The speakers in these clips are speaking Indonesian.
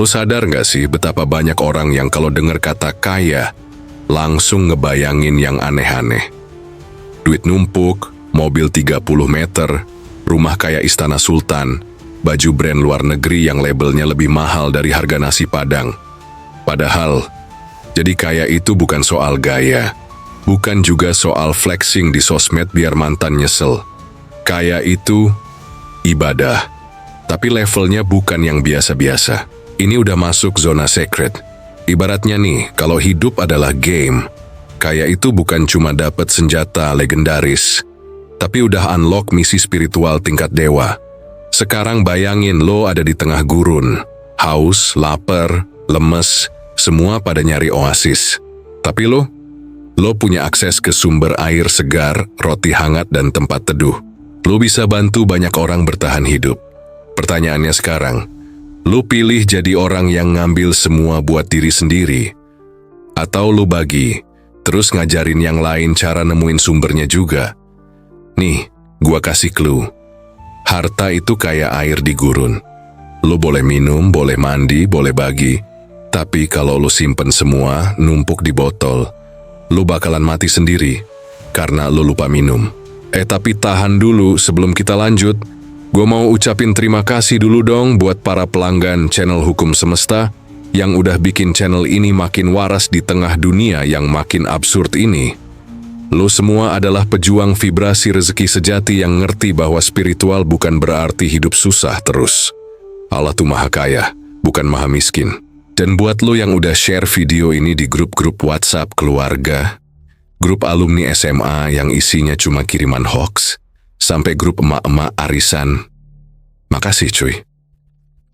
Lu sadar nggak sih betapa banyak orang yang kalau dengar kata kaya, langsung ngebayangin yang aneh-aneh. Duit numpuk, mobil 30 meter, rumah kayak Istana Sultan, baju brand luar negeri yang labelnya lebih mahal dari harga nasi Padang. Padahal, jadi kaya itu bukan soal gaya, bukan juga soal flexing di sosmed biar mantan nyesel. Kaya itu ibadah, tapi levelnya bukan yang biasa-biasa. Ini udah masuk zona sacred. Ibaratnya nih, kalau hidup adalah game, kaya itu bukan cuma dapat senjata legendaris, tapi udah unlock misi spiritual tingkat dewa. Sekarang bayangin lo ada di tengah gurun, haus, lapar, lemes, semua pada nyari oasis. Tapi lo punya akses ke sumber air segar, roti hangat, dan tempat teduh. Lo bisa bantu banyak orang bertahan hidup. Pertanyaannya sekarang, lo pilih jadi orang yang ngambil semua buat diri sendiri, atau lo bagi, terus ngajarin yang lain cara nemuin sumbernya juga? Nih, gua kasih clue. Harta itu kayak air di gurun. Lo boleh minum, boleh mandi, boleh bagi. Tapi kalau lo simpen semua, numpuk di botol, lo bakalan mati sendiri karena lo lupa minum. Tapi tahan dulu sebelum kita lanjut. Gue mau ucapin terima kasih dulu dong buat para pelanggan channel Hukum Semesta yang udah bikin channel ini makin waras di tengah dunia yang makin absurd ini. Lo semua adalah pejuang vibrasi rezeki sejati yang ngerti bahwa spiritual bukan berarti hidup susah terus. Allah tuh maha kaya, bukan maha miskin. Dan buat lo yang udah share video ini di grup-grup WhatsApp keluarga, grup alumni SMA yang isinya cuma kiriman hoax, sampai grup emak-emak arisan, makasih cuy.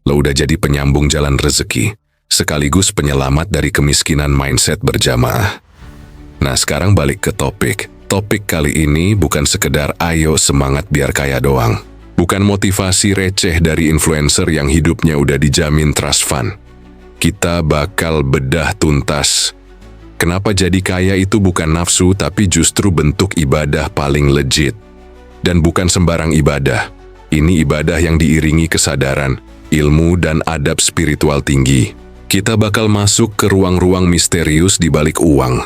Lo udah jadi penyambung jalan rezeki, sekaligus penyelamat dari kemiskinan mindset berjamaah. Nah sekarang balik ke topik. Topik kali ini bukan sekedar ayo semangat biar kaya doang. Bukan motivasi receh dari influencer yang hidupnya udah dijamin trust fund. Kita bakal bedah tuntas. Kenapa jadi kaya itu bukan nafsu tapi justru bentuk ibadah paling legit. Dan bukan sembarang ibadah. Ini ibadah yang diiringi kesadaran, ilmu, dan adab spiritual tinggi. Kita bakal masuk ke ruang-ruang misterius di balik uang.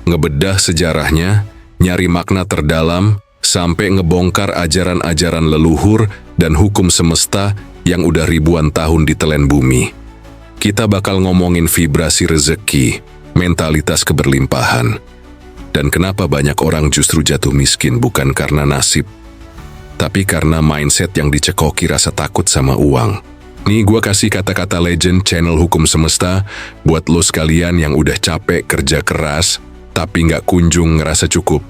Ngebedah sejarahnya, nyari makna terdalam, sampai ngebongkar ajaran-ajaran leluhur dan hukum semesta yang udah ribuan tahun ditelan bumi. Kita bakal ngomongin vibrasi rezeki, mentalitas keberlimpahan, dan kenapa banyak orang justru jatuh miskin bukan karena nasib, tapi karena mindset yang dicekoki rasa takut sama uang. Nih gua kasih kata-kata legend channel Hukum Semesta buat lo sekalian yang udah capek kerja keras, tapi nggak kunjung ngerasa cukup.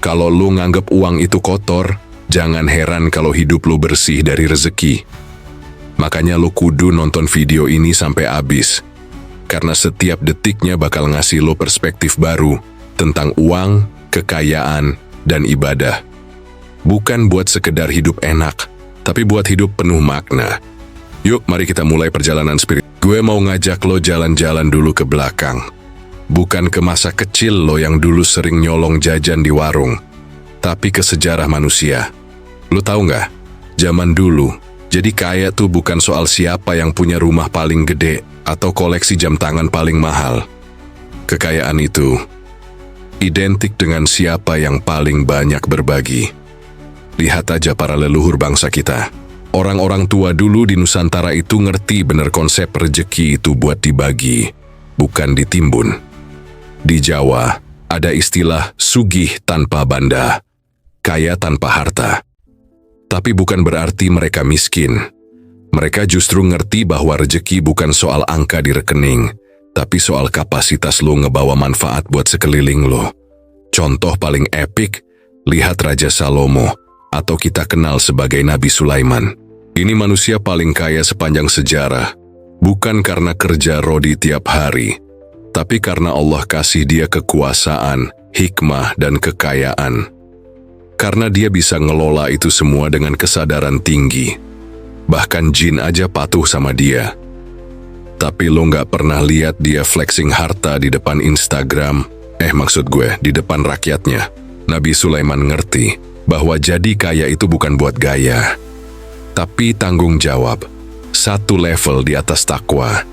Kalau lo nganggep uang itu kotor, jangan heran kalau hidup lo bersih dari rezeki. Makanya lo kudu nonton video ini sampai habis, karena setiap detiknya bakal ngasih lo perspektif baru tentang uang, kekayaan, dan ibadah. Bukan buat sekedar hidup enak, tapi buat hidup penuh makna. Yuk, mari kita mulai perjalanan spirit. Gue mau ngajak lo jalan-jalan dulu ke belakang. Bukan ke masa kecil lo yang dulu sering nyolong jajan di warung, tapi ke sejarah manusia. Lo tahu nggak? Zaman dulu, jadi kaya tuh bukan soal siapa yang punya rumah paling gede atau koleksi jam tangan paling mahal. Kekayaan itu identik dengan siapa yang paling banyak berbagi. Lihat aja para leluhur bangsa kita. Orang-orang tua dulu di Nusantara itu ngerti bener konsep rezeki itu buat dibagi, bukan ditimbun. Di Jawa, ada istilah sugih tanpa banda, kaya tanpa harta. Tapi bukan berarti mereka miskin. Mereka justru ngerti bahwa rezeki bukan soal angka di rekening, tapi soal kapasitas lo ngebawa manfaat buat sekeliling lo. Contoh paling epik, lihat Raja Salomo, atau kita kenal sebagai Nabi Sulaiman. Ini manusia paling kaya sepanjang sejarah, bukan karena kerja rodi tiap hari, tapi karena Allah kasih dia kekuasaan, hikmah, dan kekayaan. Karena dia bisa ngelola itu semua dengan kesadaran tinggi. Bahkan jin aja patuh sama dia. Tapi lo nggak pernah lihat dia flexing harta di depan Instagram. Maksud gue, di depan rakyatnya. Nabi Sulaiman ngerti bahwa jadi kaya itu bukan buat gaya, tapi tanggung jawab. satu level di atas takwa.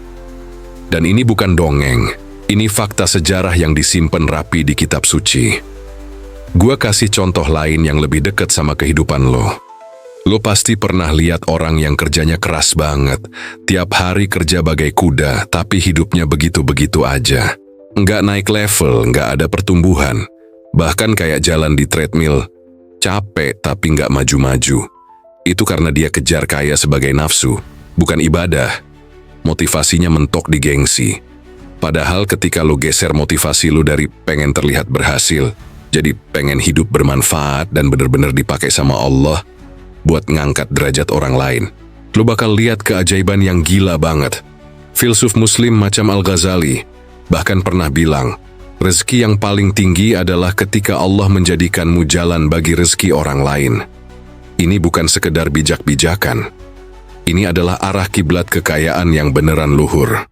Dan ini bukan dongeng, ini fakta sejarah yang disimpan rapi di kitab suci. Gua kasih contoh lain yang lebih dekat sama kehidupan lo. Lo pasti pernah lihat orang yang kerjanya keras banget, tiap hari kerja bagai kuda, tapi hidupnya begitu-begitu aja. Nggak naik level, nggak ada pertumbuhan. Bahkan kayak jalan di treadmill, capek tapi nggak maju-maju. Itu karena dia kejar kaya sebagai nafsu, bukan ibadah. Motivasinya mentok di gengsi. Padahal ketika lo geser motivasi lo dari pengen terlihat berhasil, jadi pengen hidup bermanfaat dan bener-bener dipakai sama Allah buat ngangkat derajat orang lain, lo bakal lihat keajaiban yang gila banget. Filsuf Muslim macam Al-Ghazali bahkan pernah bilang, rezeki yang paling tinggi adalah ketika Allah menjadikanmu jalan bagi rezeki orang lain. Ini bukan sekedar bijak-bijakan. Ini adalah arah kiblat kekayaan yang beneran luhur.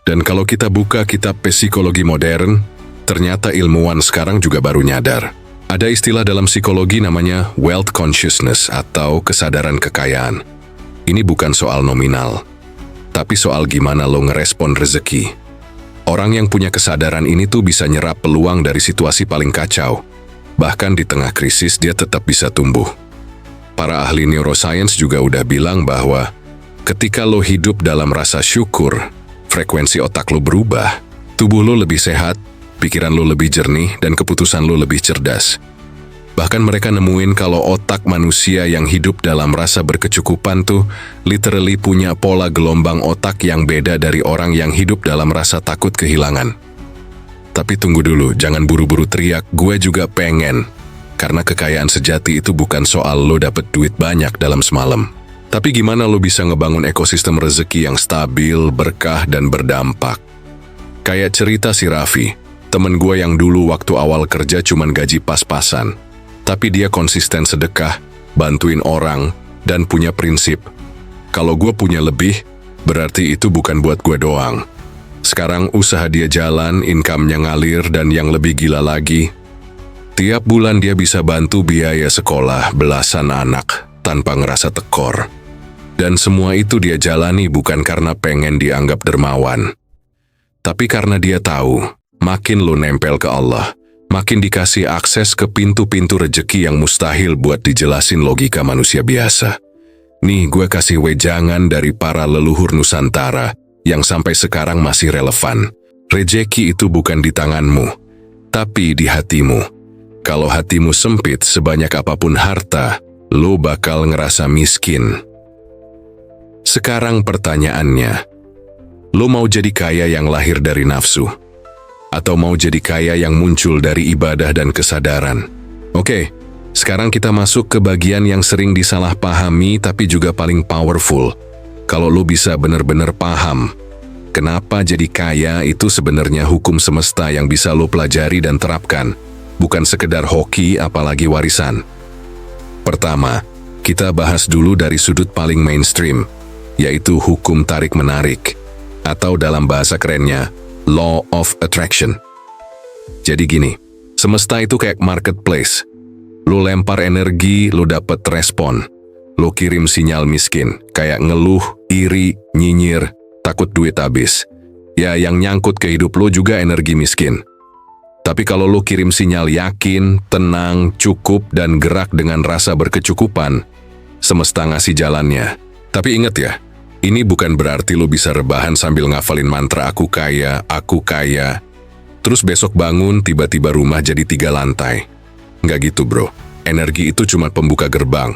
Dan kalau kita buka kitab psikologi modern, ternyata ilmuwan sekarang juga baru nyadar. Ada istilah dalam psikologi namanya wealth consciousness atau kesadaran kekayaan. Ini bukan soal nominal, tapi soal gimana lo ngerespon rezeki. Orang yang punya kesadaran ini tuh bisa nyerap peluang dari situasi paling kacau. Bahkan di tengah krisis dia tetap bisa tumbuh. Para ahli neuroscience juga udah bilang bahwa ketika lo hidup dalam rasa syukur, frekuensi otak lo berubah, tubuh lo lebih sehat, pikiran lo lebih jernih, dan keputusan lo lebih cerdas. Bahkan mereka nemuin kalau otak manusia yang hidup dalam rasa berkecukupan tuh literally punya pola gelombang otak yang beda dari orang yang hidup dalam rasa takut kehilangan. Tapi tunggu dulu, jangan buru-buru teriak, gue juga pengen. Karena kekayaan sejati itu bukan soal lo dapet duit banyak dalam semalam. Tapi gimana lo bisa ngebangun ekosistem rezeki yang stabil, berkah, dan berdampak. Kayak cerita si Raffi, temen gue yang dulu waktu awal kerja cuman gaji pas-pasan. Tapi dia konsisten sedekah, bantuin orang, dan punya prinsip. Kalau gue punya lebih, berarti itu bukan buat gue doang. Sekarang usaha dia jalan, income-nya ngalir, dan yang lebih gila lagi, tiap bulan dia bisa bantu biaya sekolah belasan anak tanpa ngerasa tekor. Dan semua itu dia jalani bukan karena pengen dianggap dermawan. Tapi karena dia tahu, makin lo nempel ke Allah, makin dikasih akses ke pintu-pintu rejeki yang mustahil buat dijelasin logika manusia biasa. Nih gue kasih wejangan dari para leluhur Nusantara yang sampai sekarang masih relevan. Rejeki itu bukan di tanganmu, tapi di hatimu. Kalau hatimu sempit sebanyak apapun harta, lo bakal ngerasa miskin. Sekarang pertanyaannya, lo mau jadi kaya yang lahir dari nafsu? Atau mau jadi kaya yang muncul dari ibadah dan kesadaran? Oke, sekarang kita masuk ke bagian yang sering disalahpahami tapi juga paling powerful. Kalau lo bisa benar-benar paham, kenapa jadi kaya itu sebenarnya hukum semesta yang bisa lo pelajari dan terapkan. Bukan sekedar hoki apalagi warisan. Pertama, kita bahas dulu dari sudut paling mainstream, yaitu hukum tarik-menarik, atau dalam bahasa kerennya, Law of Attraction. Jadi gini, semesta itu kayak marketplace. Lo lempar energi, lo dapet respon. Lo kirim sinyal miskin, kayak ngeluh, iri, nyinyir, takut duit habis. Ya, yang nyangkut ke hidup lo juga energi miskin. Tapi kalau lo kirim sinyal yakin, tenang, cukup, dan gerak dengan rasa berkecukupan, semesta ngasih jalannya. Tapi ingat ya, ini bukan berarti lo bisa rebahan sambil ngafalin mantra aku kaya, terus besok bangun tiba-tiba rumah jadi 3 lantai. Nggak gitu bro, energi itu cuma pembuka gerbang.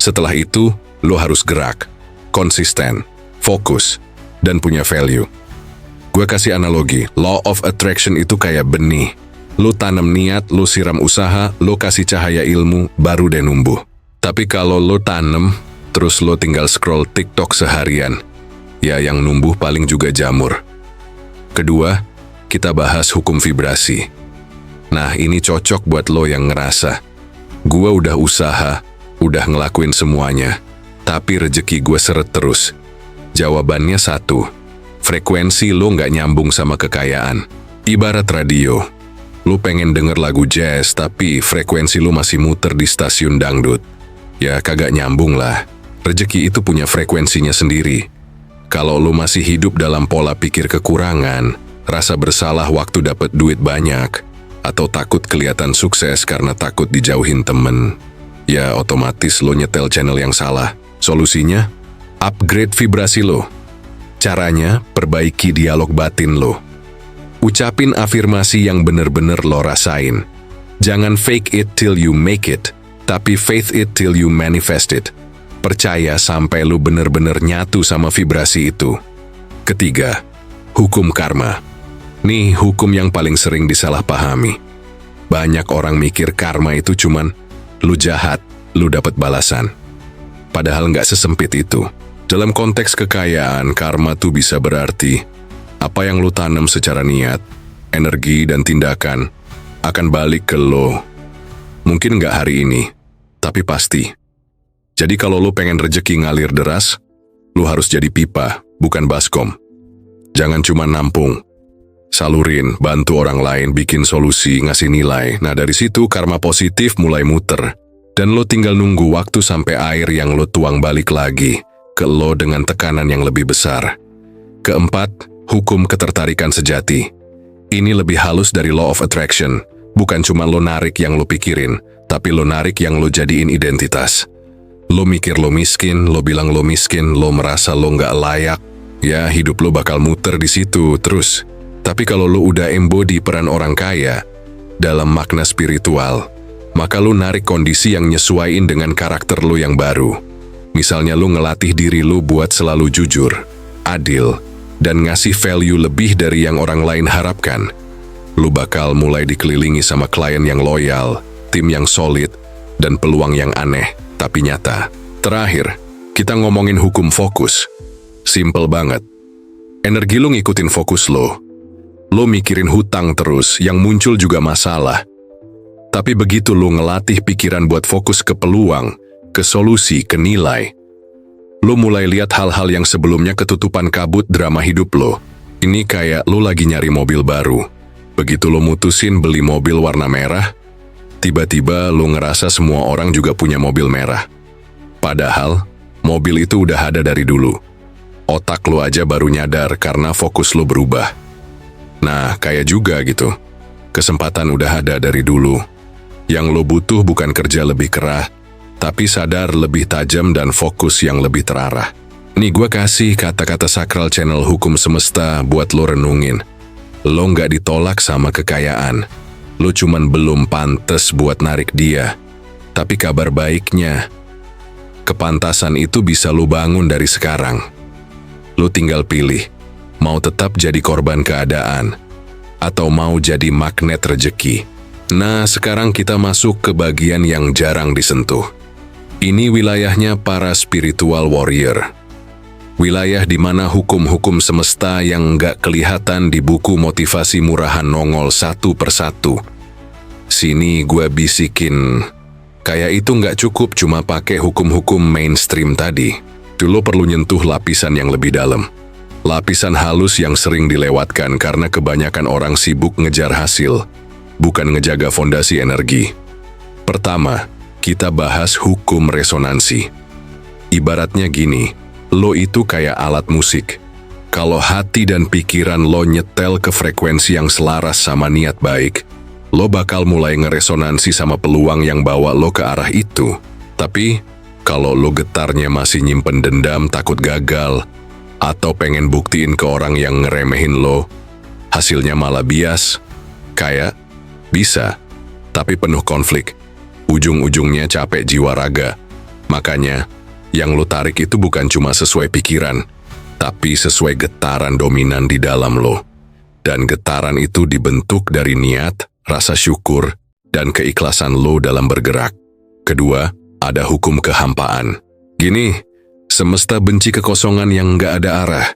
Setelah itu, lo harus gerak, konsisten, fokus, dan punya value. Gue kasih analogi, Law of Attraction itu kayak benih. Lo tanam niat, lo siram usaha, lo kasih cahaya ilmu, baru deh numbuh. Tapi kalau lo tanam, terus lo tinggal scroll TikTok seharian, ya yang numbuh paling juga jamur. Kedua, kita bahas hukum vibrasi. Nah ini cocok buat lo yang ngerasa, gue udah usaha, udah ngelakuin semuanya, tapi rejeki gue seret terus. Jawabannya satu, frekuensi lo nggak nyambung sama kekayaan. Ibarat radio. Lu pengen denger lagu jazz, tapi frekuensi lu masih muter di stasiun dangdut. Ya kagak nyambung lah. Rezeki itu punya frekuensinya sendiri. Kalau lu masih hidup dalam pola pikir kekurangan, rasa bersalah waktu dapat duit banyak, atau takut kelihatan sukses karena takut dijauhin temen, ya otomatis lo nyetel channel yang salah. Solusinya, upgrade vibrasi lo. Caranya, perbaiki dialog batin lo. Ucapin afirmasi yang bener-bener lo rasain. Jangan fake it till you make it, tapi faith it till you manifest it. Percaya sampai lu bener-bener nyatu sama vibrasi itu. Ketiga, hukum karma. Nih hukum yang paling sering disalahpahami. Banyak orang mikir karma itu cuman lu jahat, lu dapat balasan. Padahal nggak sesempit itu. Dalam konteks kekayaan, karma tuh bisa berarti apa yang lu tanam secara niat, energi, dan tindakan akan balik ke lo. Mungkin nggak hari ini, tapi pasti. Jadi kalau lu pengen rejeki ngalir deras, lu harus jadi pipa, bukan baskom. Jangan cuma nampung. Salurin, bantu orang lain, bikin solusi, ngasih nilai. Nah dari situ karma positif mulai muter. Dan lo tinggal nunggu waktu sampai air yang lo tuang balik lagi ke lo dengan tekanan yang lebih besar. Keempat, hukum ketertarikan sejati. Ini lebih halus dari law of attraction. Bukan cuma lo narik yang lo pikirin, tapi lo narik yang lo jadiin identitas. Lo mikir lo miskin, lo bilang lo miskin, lo merasa lo nggak layak, ya hidup lo bakal muter di situ terus. Tapi kalau lo udah embody peran orang kaya dalam makna spiritual, maka lo narik kondisi yang nyesuaiin dengan karakter lo yang baru. Misalnya lo ngelatih diri lo buat selalu jujur, adil, dan ngasih value lebih dari yang orang lain harapkan. Lo bakal mulai dikelilingi sama klien yang loyal, tim yang solid, dan peluang yang aneh tapi nyata. Terakhir, kita ngomongin hukum fokus. Simple banget. Energi lo ngikutin fokus lo. Lo mikirin hutang terus, yang muncul juga masalah. Tapi begitu lo ngelatih pikiran buat fokus ke peluang, ke solusi, ke nilai, lo mulai lihat hal-hal yang sebelumnya ketutupan kabut drama hidup lo. Ini kayak lo lagi nyari mobil baru. Begitu lo mutusin beli mobil warna merah, tiba-tiba lo ngerasa semua orang juga punya mobil merah. Padahal, mobil itu udah ada dari dulu. Otak lo aja baru nyadar karena fokus lo berubah. Nah, kayak juga gitu. Kesempatan udah ada dari dulu. Yang lo butuh bukan kerja lebih keras, tapi sadar lebih tajam dan fokus yang lebih terarah. Nih gue kasih kata-kata sakral channel hukum semesta buat lo renungin. Lo nggak ditolak sama kekayaan. Lo cuman belum pantes buat narik dia. Tapi kabar baiknya, kepantasan itu bisa lo bangun dari sekarang. Lo tinggal pilih, mau tetap jadi korban keadaan, atau mau jadi magnet rejeki. Nah, sekarang kita masuk ke bagian yang jarang disentuh. Ini wilayahnya para spiritual warrior. Wilayah di mana hukum-hukum semesta yang nggak kelihatan di buku motivasi murahan nongol satu persatu. Sini gue bisikin, kayak itu nggak cukup cuma pakai hukum-hukum mainstream tadi. Lo perlu nyentuh lapisan yang lebih dalam. Lapisan halus yang sering dilewatkan karena kebanyakan orang sibuk ngejar hasil, bukan ngejaga fondasi energi. Pertama, kita bahas hukum resonansi. Ibaratnya gini, lo itu kayak alat musik. Kalau hati dan pikiran lo nyetel ke frekuensi yang selaras sama niat baik, lo bakal mulai ngeresonansi sama peluang yang bawa lo ke arah itu. Tapi, kalau lo getarnya masih nyimpen dendam, takut gagal, atau pengen buktiin ke orang yang ngeremehin lo, hasilnya malah bias, kayak bisa, tapi penuh konflik. Ujung-ujungnya capek jiwa raga. Makanya, yang lo tarik itu bukan cuma sesuai pikiran, tapi sesuai getaran dominan di dalam lo. Dan getaran itu dibentuk dari niat, rasa syukur, dan keikhlasan lo dalam bergerak. Kedua, ada hukum kehampaan. Gini, semesta benci kekosongan yang nggak ada arah,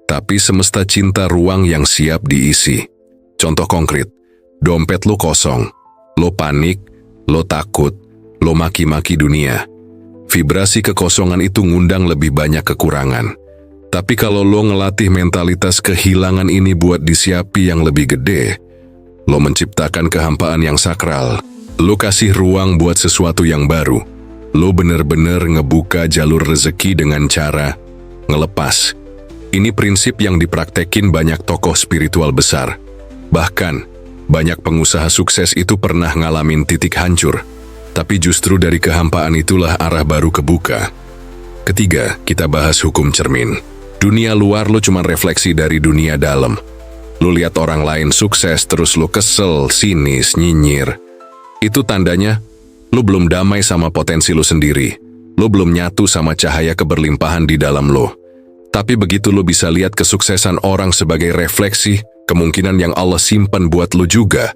tapi semesta cinta ruang yang siap diisi. Contoh konkret, dompet lo kosong, lo panik, lo takut, lo maki-maki dunia. Vibrasi kekosongan itu ngundang lebih banyak kekurangan. Tapi kalau lo ngelatih mentalitas kehilangan ini buat disiapi yang lebih gede, lo menciptakan kehampaan yang sakral. Lo kasih ruang buat sesuatu yang baru. Lo bener-bener ngebuka jalur rezeki dengan cara ngelepas. Ini prinsip yang dipraktekin banyak tokoh spiritual besar. Bahkan, banyak pengusaha sukses itu pernah ngalamin titik hancur. Tapi justru dari kehampaan itulah arah baru kebuka. Ketiga, kita bahas hukum cermin. Dunia luar lo cuma refleksi dari dunia dalam. Lo lihat orang lain sukses terus lo kesel, sinis, nyinyir. Itu tandanya lo belum damai sama potensi lo sendiri. Lo belum nyatu sama cahaya keberlimpahan di dalam lo. Tapi begitu lo bisa lihat kesuksesan orang sebagai refleksi kemungkinan yang Allah simpan buat lo juga,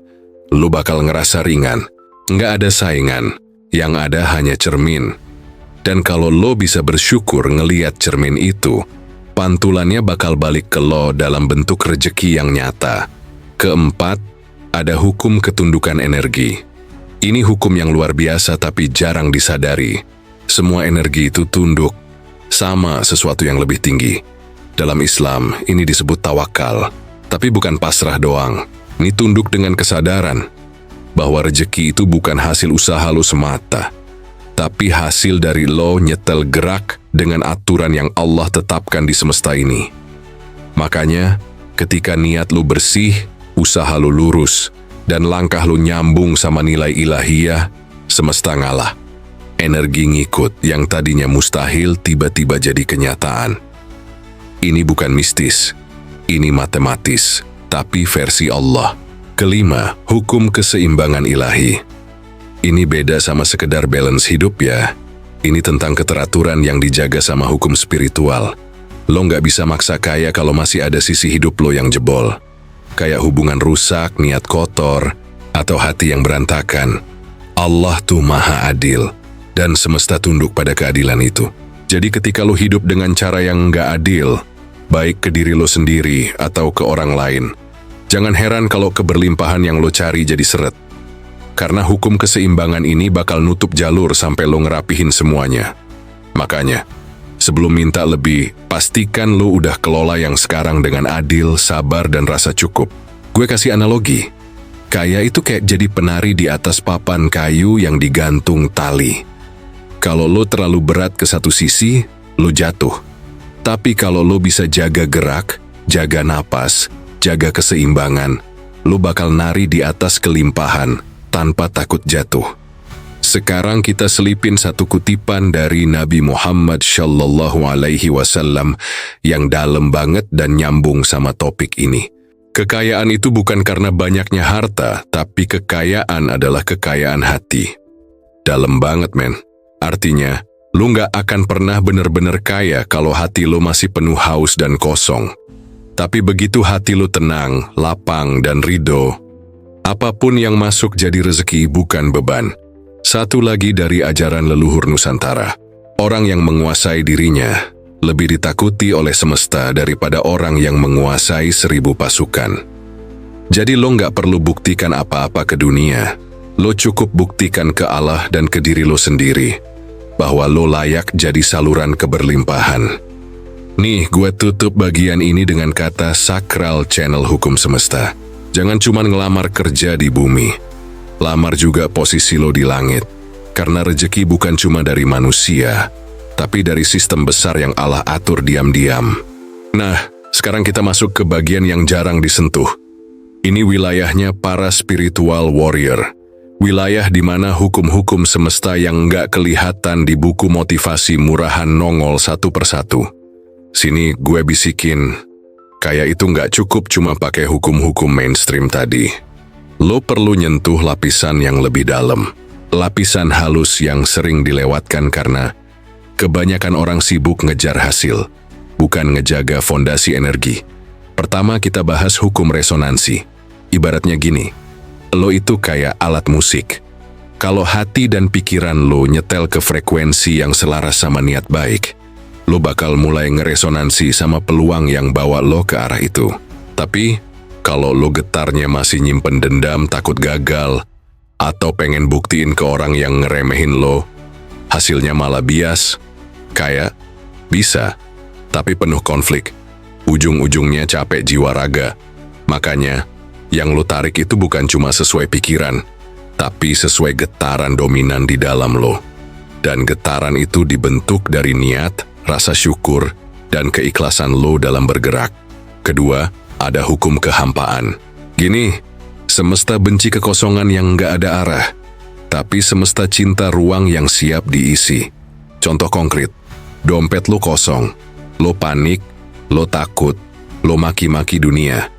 lo bakal ngerasa ringan. Nggak ada saingan, yang ada hanya cermin. Dan kalau lo bisa bersyukur ngeliat cermin itu, pantulannya bakal balik ke lo dalam bentuk rejeki yang nyata. Keempat, ada hukum ketundukan energi. Ini hukum yang luar biasa tapi jarang disadari. Semua energi itu tunduk sama sesuatu yang lebih tinggi. Dalam Islam, ini disebut tawakal. Tapi bukan pasrah doang. Ini tunduk dengan kesadaran bahwa rejeki itu bukan hasil usaha lo semata, tapi hasil dari lo nyetel gerak dengan aturan yang Allah tetapkan di semesta ini. Makanya, ketika niat lo bersih, usaha lo lurus, dan langkah lo nyambung sama nilai ilahiyah, semesta ngalah. Energi ngikut yang tadinya mustahil tiba-tiba jadi kenyataan. Ini bukan mistis, ini matematis, tapi versi Allah. Kelima, hukum keseimbangan ilahi. Ini beda sama sekedar balance hidup ya. Ini tentang keteraturan yang dijaga sama hukum spiritual. Lo nggak bisa maksa kaya kalau masih ada sisi hidup lo yang jebol. Kayak hubungan rusak, niat kotor, atau hati yang berantakan. Allah tuh maha adil, dan semesta tunduk pada keadilan itu. Jadi ketika lo hidup dengan cara yang nggak adil, baik ke diri lo sendiri atau ke orang lain, jangan heran kalau keberlimpahan yang lo cari jadi seret. Karena hukum keseimbangan ini bakal nutup jalur sampai lo ngerapihin semuanya. Makanya, sebelum minta lebih, pastikan lo udah kelola yang sekarang dengan adil, sabar, dan rasa cukup. Gue kasih analogi. Kaya itu kayak jadi penari di atas papan kayu yang digantung tali. Kalau lo terlalu berat ke satu sisi, lo jatuh. Tapi kalau lo bisa jaga gerak, jaga napas, jaga keseimbangan, lo bakal nari di atas kelimpahan tanpa takut jatuh. Sekarang kita selipin satu kutipan dari Nabi Muhammad Shallallahu Alaihi Wasallam yang dalam banget dan nyambung sama topik ini. Kekayaan itu bukan karena banyaknya harta, tapi kekayaan adalah kekayaan hati. Dalam banget, men. Artinya, lo nggak akan pernah bener-bener kaya kalau hati lo masih penuh haus dan kosong. Tapi begitu hati lo tenang, lapang, dan ridho, apapun yang masuk jadi rezeki bukan beban. Satu lagi dari ajaran leluhur Nusantara, orang yang menguasai dirinya lebih ditakuti oleh semesta daripada orang yang menguasai 1000 pasukan. Jadi lo nggak perlu buktikan apa-apa ke dunia, lo cukup buktikan ke Allah dan ke diri lo sendiri, bahwa lo layak jadi saluran keberlimpahan. Nih, gue tutup bagian ini dengan kata sakral channel hukum semesta. Jangan cuma ngelamar kerja di bumi, lamar juga posisi lo di langit. Karena rejeki bukan cuma dari manusia, tapi dari sistem besar yang Allah atur diam-diam. Nah, sekarang kita masuk ke bagian yang jarang disentuh. Ini wilayahnya para spiritual warrior. Wilayah di mana hukum-hukum semesta yang nggak kelihatan di buku motivasi murahan nongol satu persatu. Sini gue bisikin, kayak itu nggak cukup cuma pakai hukum-hukum mainstream tadi. Lo perlu nyentuh lapisan yang lebih dalam. Lapisan halus yang sering dilewatkan karena kebanyakan orang sibuk ngejar hasil, bukan ngejaga fondasi energi. Pertama kita bahas hukum resonansi. Ibaratnya gini, lo itu kayak alat musik. Kalau hati dan pikiran lo nyetel ke frekuensi yang selaras sama niat baik, lo bakal mulai ngeresonansi sama peluang yang bawa lo ke arah itu. Tapi, kalau lo getarnya masih nyimpen dendam, takut gagal, atau pengen buktiin ke orang yang ngeremehin lo, hasilnya malah bias, kayak bisa, tapi penuh konflik. Ujung-ujungnya capek jiwa raga. Makanya, yang lo tarik itu bukan cuma sesuai pikiran, tapi sesuai getaran dominan di dalam lo. Dan getaran itu dibentuk dari niat, rasa syukur, dan keikhlasan lo dalam bergerak. Kedua, ada hukum kehampaan. Gini, semesta benci kekosongan yang nggak ada arah, tapi semesta cinta ruang yang siap diisi. Contoh konkret, dompet lo kosong, lo panik, lo takut, lo maki-maki dunia.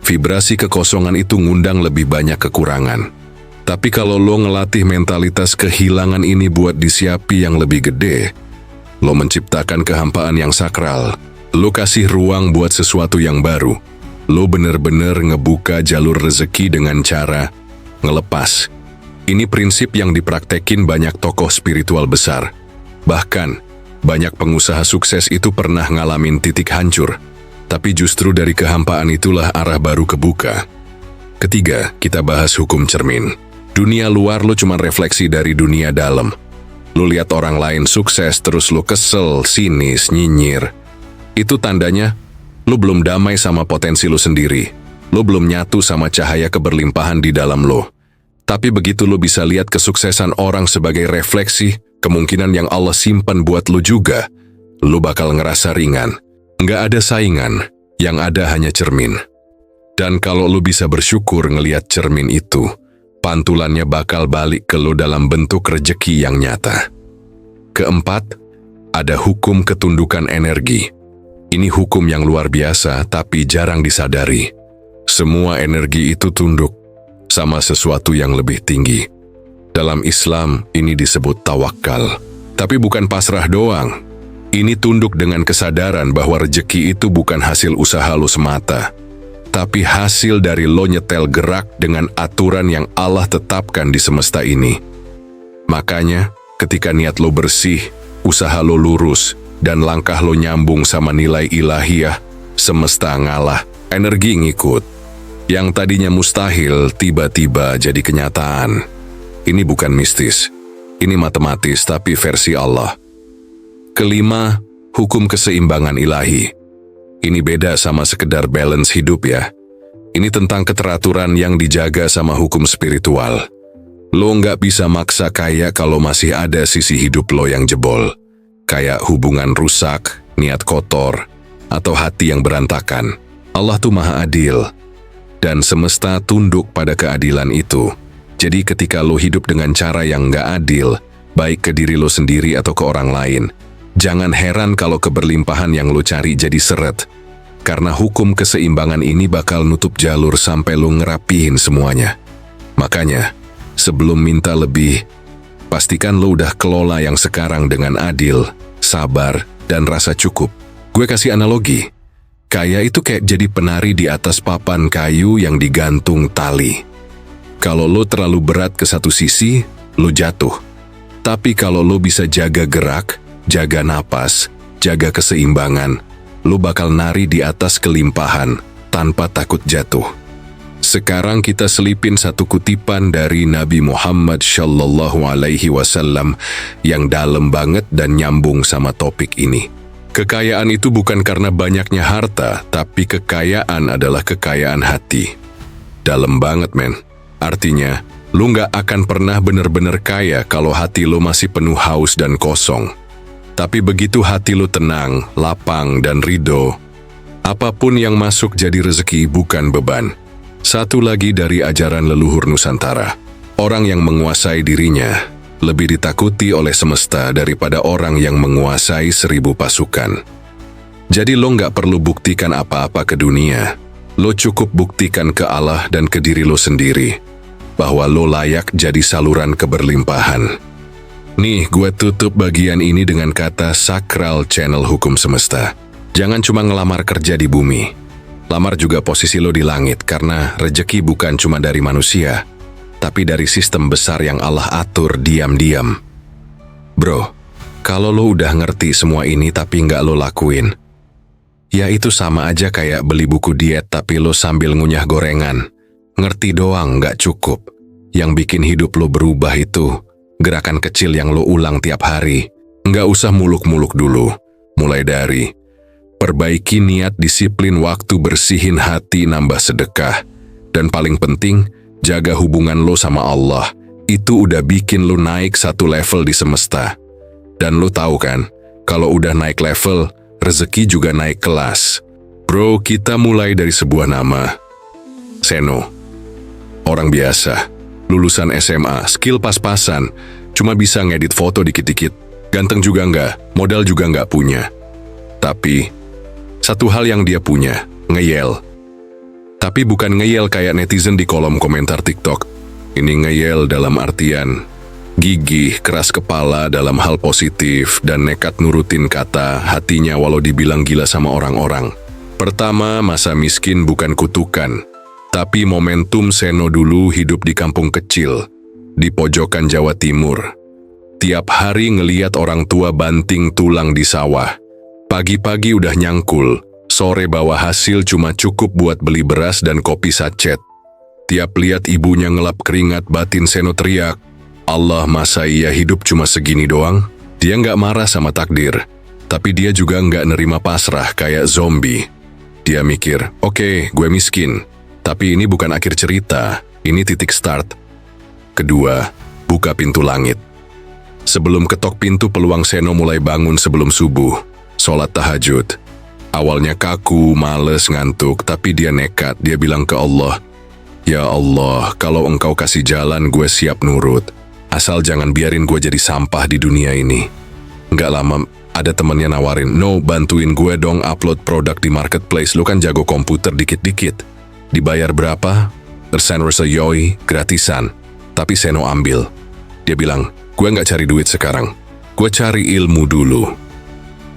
Vibrasi kekosongan itu ngundang lebih banyak kekurangan. Tapi kalau lo ngelatih mentalitas kehilangan ini buat disiapi yang lebih gede, lo menciptakan kehampaan yang sakral. Lo kasih ruang buat sesuatu yang baru. Lo bener-bener ngebuka jalur rezeki dengan cara ngelepas. Ini prinsip yang dipraktekin banyak tokoh spiritual besar. Bahkan, banyak pengusaha sukses itu pernah ngalamin titik hancur. Tapi justru dari kehampaan itulah arah baru kebuka. Ketiga, kita bahas hukum cermin. Dunia luar lo cuma refleksi dari dunia dalam. Lo lihat orang lain sukses terus lo kesel, sinis, nyinyir. Itu tandanya lo belum damai sama potensi lo sendiri. Lo belum nyatu sama cahaya keberlimpahan di dalam lo. Tapi begitu lo bisa lihat kesuksesan orang sebagai refleksi, kemungkinan yang Allah simpan buat lo juga, lo bakal ngerasa ringan. Nggak ada saingan, yang ada hanya cermin. Dan kalau lo bisa bersyukur ngelihat cermin itu, pantulannya bakal balik ke lo dalam bentuk rejeki yang nyata. Keempat, ada hukum ketundukan energi. Ini hukum yang luar biasa tapi jarang disadari. Semua energi itu tunduk sama sesuatu yang lebih tinggi. Dalam Islam, ini disebut tawakal. Tapi bukan pasrah doang. Ini tunduk dengan kesadaran bahwa rejeki itu bukan hasil usaha lo semata, tapi hasil dari lo nyetel gerak dengan aturan yang Allah tetapkan di semesta ini. Makanya, ketika niat lo bersih, usaha lo lurus, dan langkah lo nyambung sama nilai ilahiyah, semesta ngalah, energi ngikut. Yang tadinya mustahil, tiba-tiba jadi kenyataan. Ini bukan mistis, ini matematis tapi versi Allah. Kelima, hukum keseimbangan ilahi. Ini beda sama sekedar balance hidup ya. Ini tentang keteraturan yang dijaga sama hukum spiritual. Lo nggak bisa maksa kaya kalau masih ada sisi hidup lo yang jebol. Kayak hubungan rusak, niat kotor, atau hati yang berantakan. Allah tuh maha adil. Dan semesta tunduk pada keadilan itu. Jadi ketika lo hidup dengan cara yang nggak adil, baik ke diri lo sendiri atau ke orang lain, jangan heran kalau keberlimpahan yang lo cari jadi seret. Karena hukum keseimbangan ini bakal nutup jalur sampai lo ngerapihin semuanya. Makanya, sebelum minta lebih, pastikan lo udah kelola yang sekarang dengan adil, sabar, dan rasa cukup. Gue kasih analogi. Kaya itu kayak jadi penari di atas papan kayu yang digantung tali. Kalau lo terlalu berat ke satu sisi, lo jatuh. Tapi kalau lo bisa jaga gerak, jaga napas, jaga keseimbangan, lo bakal nari di atas kelimpahan tanpa takut jatuh. Sekarang kita selipin satu kutipan dari Nabi Muhammad SAW yang dalam banget dan nyambung sama topik ini. Kekayaan itu bukan karena banyaknya harta, tapi kekayaan adalah kekayaan hati. Dalam banget, men. Artinya, lo nggak akan pernah bener-bener kaya kalau hati lo masih penuh haus dan kosong. Tapi begitu hati lo tenang, lapang, dan ridho, apapun yang masuk jadi rezeki bukan beban. Satu lagi dari ajaran leluhur Nusantara, orang yang menguasai dirinya lebih ditakuti oleh semesta daripada orang yang menguasai 1000 pasukan. Jadi lo nggak perlu buktikan apa-apa ke dunia, lo cukup buktikan ke Allah dan ke diri lo sendiri, bahwa lo layak jadi saluran keberlimpahan. Nih, gue tutup bagian ini dengan kata sakral channel hukum semesta. Jangan cuma ngelamar kerja di bumi. Lamar juga posisi lo di langit, karena rejeki bukan cuma dari manusia, tapi dari sistem besar yang Allah atur diam-diam. Bro, kalau lo udah ngerti semua ini tapi nggak lo lakuin, ya itu sama aja kayak beli buku diet tapi lo sambil ngunyah gorengan. Ngerti doang nggak cukup. Yang bikin hidup lo berubah itu gerakan kecil yang lo ulang tiap hari. Nggak usah muluk-muluk dulu. Mulai dari perbaiki niat, disiplin waktu, bersihin hati, nambah sedekah. Dan paling penting, jaga hubungan lo sama Allah. Itu udah bikin lo naik satu level di semesta. Dan lo tahu kan, kalau udah naik level, rezeki juga naik kelas. Bro, kita mulai dari sebuah nama. Seno. Orang biasa, lulusan SMA, skill pas-pasan, cuma bisa ngedit foto dikit-dikit. Ganteng juga enggak, modal juga enggak punya. Tapi, satu hal yang dia punya, ngeyel. Tapi bukan ngeyel kayak netizen di kolom komentar TikTok. Ini ngeyel dalam artian gigih, keras kepala dalam hal positif, dan nekat nurutin kata hatinya walau dibilang gila sama orang-orang. Pertama, masa miskin bukan kutukan, tapi momentum Seno dulu hidup di kampung kecil, di pojokan Jawa Timur. Tiap hari ngeliat orang tua banting tulang di sawah. Pagi-pagi udah nyangkul, sore bawa hasil cuma cukup buat beli beras dan kopi sachet. Tiap lihat ibunya ngelap keringat, batin Seno teriak, Allah, masa iya hidup cuma segini doang? Dia nggak marah sama takdir, tapi dia juga nggak nerima pasrah kayak zombie. Dia mikir, oke, gue miskin, tapi ini bukan akhir cerita, ini titik start. Kedua, buka pintu langit. Sebelum ketok pintu, peluang Seno mulai bangun sebelum subuh, sholat tahajud. Awalnya kaku, males, ngantuk, tapi dia nekat, dia bilang ke Allah, Ya Allah, kalau engkau kasih jalan, gue siap nurut. Asal jangan biarin gue jadi sampah di dunia ini. Nggak lama, ada temennya nawarin, No, bantuin gue dong upload produk di marketplace, lu kan jago komputer dikit-dikit. Dibayar berapa? Tersenrasa yoi, gratisan. Tapi Seno ambil. Dia bilang, gue nggak cari duit sekarang. Gue cari ilmu dulu.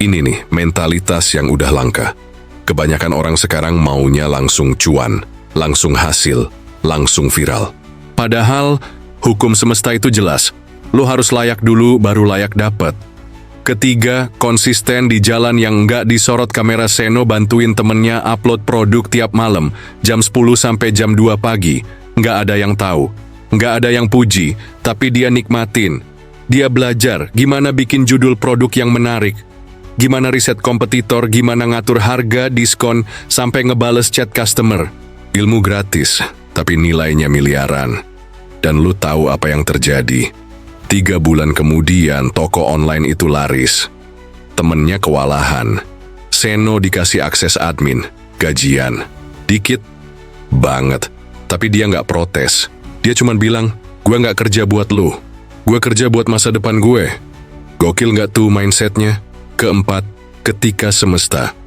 Ini nih, mentalitas yang udah langka. Kebanyakan orang sekarang maunya langsung cuan, langsung hasil, langsung viral. Padahal, hukum semesta itu jelas, lo harus layak dulu baru layak dapet. Ketiga, konsisten di jalan yang nggak disorot kamera. Seno bantuin temennya upload produk tiap malam, jam 10 sampai jam 2 pagi. Nggak ada yang tahu, nggak ada yang puji, tapi dia nikmatin. Dia belajar gimana bikin judul produk yang menarik, gimana riset kompetitor, gimana ngatur harga, diskon, sampai ngebales chat customer. Ilmu gratis, tapi nilainya miliaran. Dan lu tahu apa yang terjadi? 3 bulan kemudian toko online itu laris. Temennya kewalahan. Seno dikasih akses admin, gajian. Dikit banget. Tapi dia nggak protes. Dia cuma bilang, gue nggak kerja buat lu. Gue kerja buat masa depan gue. Gokil nggak tuh mindsetnya? Keempat, ketika semesta.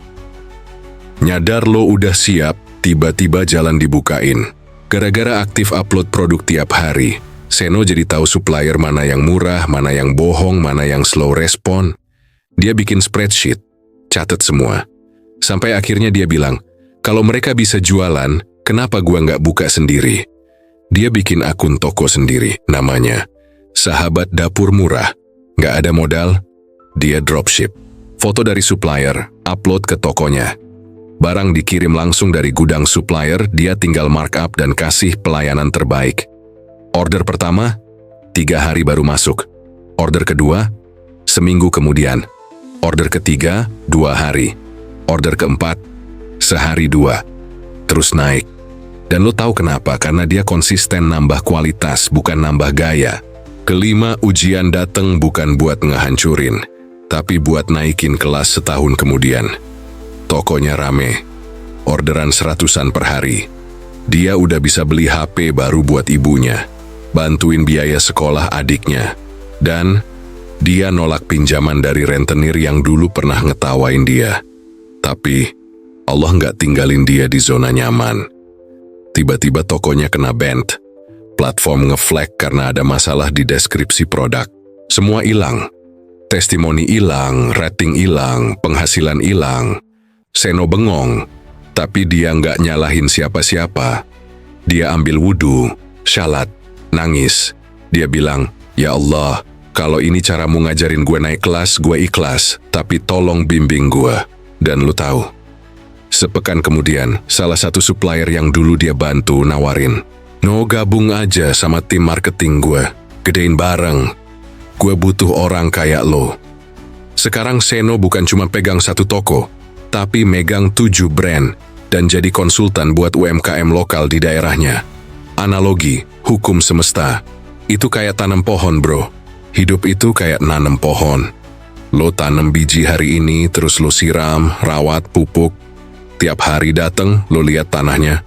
Nyadar lo udah siap, tiba-tiba jalan dibukain. Gara-gara aktif upload produk tiap hari, Seno jadi tahu supplier mana yang murah, mana yang bohong, mana yang slow respon. Dia bikin spreadsheet, catat semua. Sampai akhirnya dia bilang, kalau mereka bisa jualan, kenapa gua nggak buka sendiri? Dia bikin akun toko sendiri, namanya Sahabat Dapur Murah. Nggak ada modal, dia dropship. Foto dari supplier, upload ke tokonya. Barang dikirim langsung dari gudang supplier, dia tinggal markup dan kasih pelayanan terbaik. Order pertama, 3 hari baru masuk. Order kedua, seminggu kemudian. Order ketiga, 2 hari. Order keempat, sehari 2. Terus naik. Dan lo tahu kenapa? Karena dia konsisten nambah kualitas, bukan nambah gaya. Kelima, ujian dateng bukan buat ngehancurin, tapi buat naikin kelas setahun kemudian. Tokonya rame, orderan 100-an per hari. Dia udah bisa beli HP baru buat ibunya, bantuin biaya sekolah adiknya, dan dia nolak pinjaman dari rentenir yang dulu pernah ngetawain dia. Tapi Allah nggak tinggalin dia di zona nyaman. Tiba-tiba tokonya kena ban. Platform nge-flag karena ada masalah di deskripsi produk. Semua hilang. Testimoni hilang, rating hilang, penghasilan hilang. Seno bengong, tapi dia nggak nyalahin siapa-siapa. Dia ambil wudhu, syalat, nangis. Dia bilang, Ya Allah, kalau ini caramu ngajarin gue naik kelas, gue ikhlas, tapi tolong bimbing gue. Dan lu tahu, sepekan kemudian, salah satu supplier yang dulu dia bantu nawarin, No, gabung aja sama tim marketing gue, gedein bareng. Gue butuh orang kayak lo. Sekarang Seno bukan cuma pegang 1 toko, tapi megang 7 brand dan jadi konsultan buat UMKM lokal di daerahnya. Analogi, hukum semesta. Itu kayak tanam pohon, bro. Hidup itu kayak nanam pohon. Lo tanam biji hari ini, terus lo siram, rawat, pupuk. Tiap hari dateng, lo lihat tanahnya.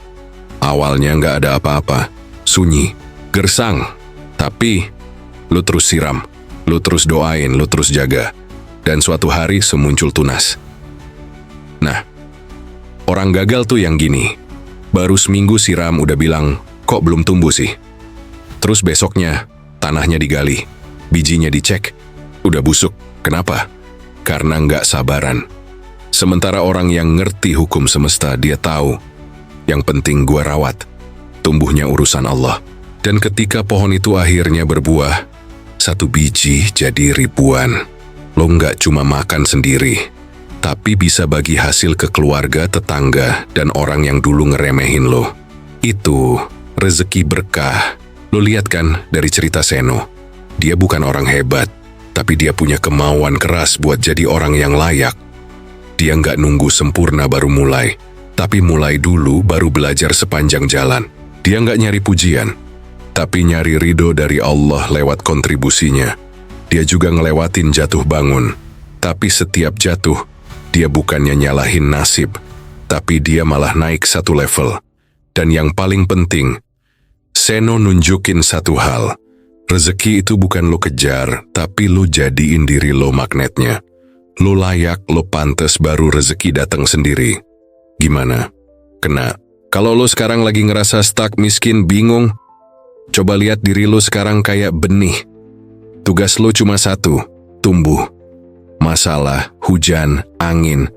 Awalnya nggak ada apa-apa, sunyi, gersang. Tapi lo terus siram, lo terus doain, lo terus jaga. Dan suatu hari semuncul tunas. Nah, orang gagal tuh yang gini. Baru seminggu siram udah bilang, kok belum tumbuh sih? Terus besoknya, tanahnya digali, bijinya dicek, udah busuk. Kenapa? Karena nggak sabaran. Sementara orang yang ngerti hukum semesta, dia tahu, yang penting gua rawat, tumbuhnya urusan Allah. Dan ketika pohon itu akhirnya berbuah, satu biji jadi ribuan. Lo nggak cuma makan sendiri, tapi bisa bagi hasil ke keluarga, tetangga, dan orang yang dulu ngeremehin lo. Itu rezeki berkah. Lo lihat kan dari cerita Seno, dia bukan orang hebat, tapi dia punya kemauan keras buat jadi orang yang layak. Dia nggak nunggu sempurna baru mulai, tapi mulai dulu baru belajar sepanjang jalan. Dia nggak nyari pujian, tapi nyari ridho dari Allah lewat kontribusinya. Dia juga ngelewatin jatuh bangun, tapi setiap jatuh, dia bukannya nyalahin nasib, tapi dia malah naik satu level. Dan yang paling penting, Seno nunjukin satu hal, rezeki itu bukan lo kejar, tapi lo jadiin diri lo magnetnya. Lo layak, lo pantes, baru rezeki datang sendiri. Gimana? Kena? Kalau lo sekarang lagi ngerasa stuck, miskin, bingung, coba lihat diri lo sekarang kayak benih. Tugas lo cuma satu, tumbuh. Masalah, hujan, angin,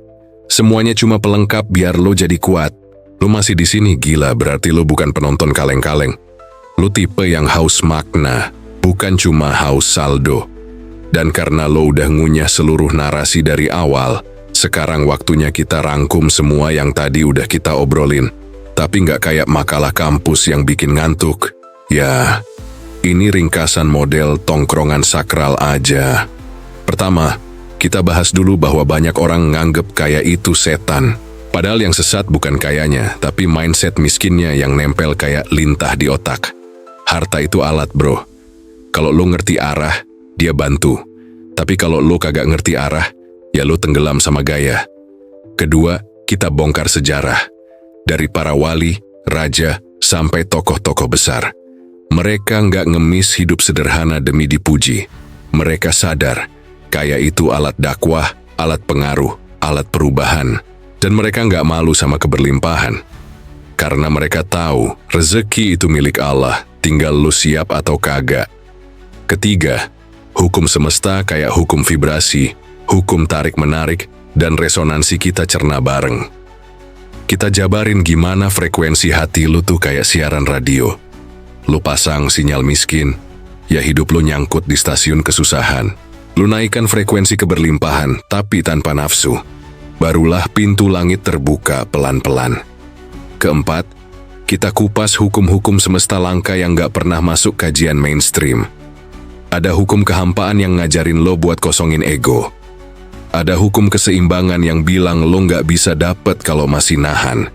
semuanya cuma pelengkap biar lo jadi kuat. Lo masih di sini, gila, berarti lo bukan penonton kaleng-kaleng. Lo tipe yang haus makna, bukan cuma haus saldo. Dan karena lo udah ngunyah seluruh narasi dari awal, sekarang waktunya kita rangkum semua yang tadi udah kita obrolin. Tapi nggak kayak makalah kampus yang bikin ngantuk. Ya, ini ringkasan model tongkrongan sakral aja. Pertama, kita bahas dulu bahwa banyak orang nganggep kaya itu setan. Padahal yang sesat bukan kayanya, tapi mindset miskinnya yang nempel kayak lintah di otak. Harta itu alat, bro. Kalau lo ngerti arah, dia bantu. Tapi kalau lo kagak ngerti arah, ya lo tenggelam sama gaya. Kedua, kita bongkar sejarah. Dari para wali, raja, sampai tokoh-tokoh besar. Mereka nggak ngemis hidup sederhana demi dipuji. Mereka sadar, kaya itu alat dakwah, alat pengaruh, alat perubahan. Dan mereka nggak malu sama keberlimpahan. Karena mereka tahu, rezeki itu milik Allah, tinggal lu siap atau kagak. Ketiga, hukum semesta kayak hukum vibrasi, hukum tarik-menarik, dan resonansi kita cerna bareng. Kita jabarin gimana frekuensi hati lu tuh kayak siaran radio. Lu pasang sinyal miskin, ya hidup lu nyangkut di stasiun kesusahan. Lu naikkan frekuensi keberlimpahan, tapi tanpa nafsu. Barulah pintu langit terbuka pelan-pelan. Keempat, kita kupas hukum-hukum semesta langka yang gak pernah masuk kajian mainstream. Ada hukum kehampaan yang ngajarin lo buat kosongin ego. Ada hukum keseimbangan yang bilang lo gak bisa dapet kalau masih nahan.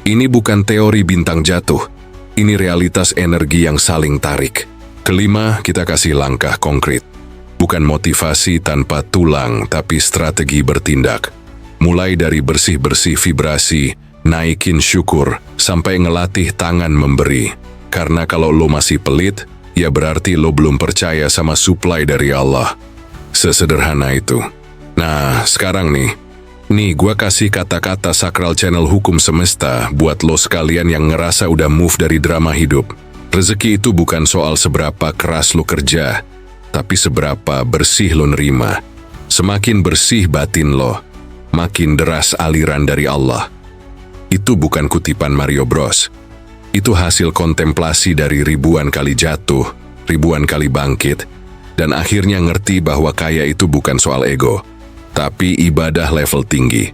Ini bukan teori bintang jatuh. Ini realitas energi yang saling tarik. Kelima, kita kasih langkah konkret. Bukan motivasi tanpa tulang, tapi strategi bertindak. Mulai dari bersih-bersih vibrasi, naikin syukur, sampai ngelatih tangan memberi. Karena kalau lo masih pelit, ya berarti lo belum percaya sama supply dari Allah. Sesederhana itu. Nah, sekarang nih gua kasih kata-kata sakral channel hukum semesta buat lo sekalian yang ngerasa udah move dari drama hidup. Rezeki itu bukan soal seberapa keras lo kerja, tapi seberapa bersih lo nerima. Semakin bersih batin lo, makin deras aliran dari Allah. Itu bukan kutipan Mario Bros. Itu hasil kontemplasi dari ribuan kali jatuh, ribuan kali bangkit, dan akhirnya ngerti bahwa kaya itu bukan soal ego, tapi ibadah level tinggi.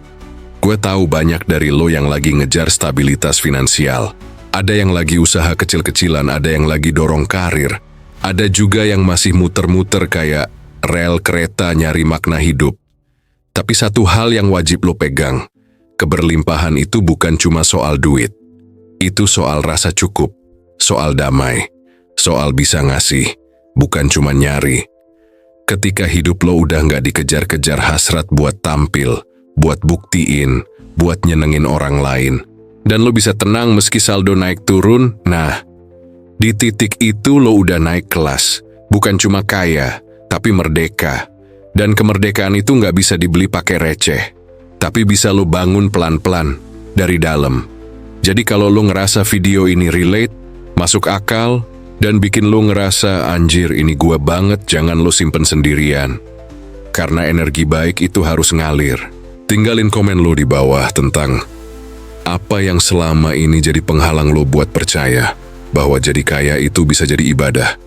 Gue tahu banyak dari lo yang lagi ngejar stabilitas finansial. Ada yang lagi usaha kecil-kecilan, ada yang lagi dorong karir. Ada juga yang masih muter-muter kayak rel kereta nyari makna hidup. Tapi satu hal yang wajib lo pegang, keberlimpahan itu bukan cuma soal duit. Itu soal rasa cukup, soal damai, soal bisa ngasih, bukan cuma nyari. Ketika hidup lo udah nggak dikejar-kejar hasrat buat tampil, buat buktiin, buat nyenengin orang lain, dan lo bisa tenang meski saldo naik turun, nah, di titik itu lo udah naik kelas. Bukan cuma kaya, tapi merdeka. Dan kemerdekaan itu nggak bisa dibeli pakai receh, tapi bisa lo bangun pelan-pelan, dari dalam. Jadi kalau lo ngerasa video ini relate, masuk akal, dan bikin lo ngerasa anjir ini gua banget, jangan lo simpen sendirian. Karena energi baik itu harus ngalir. Tinggalin komen lo di bawah tentang apa yang selama ini jadi penghalang lo buat percaya bahwa jadi kaya itu bisa jadi ibadah.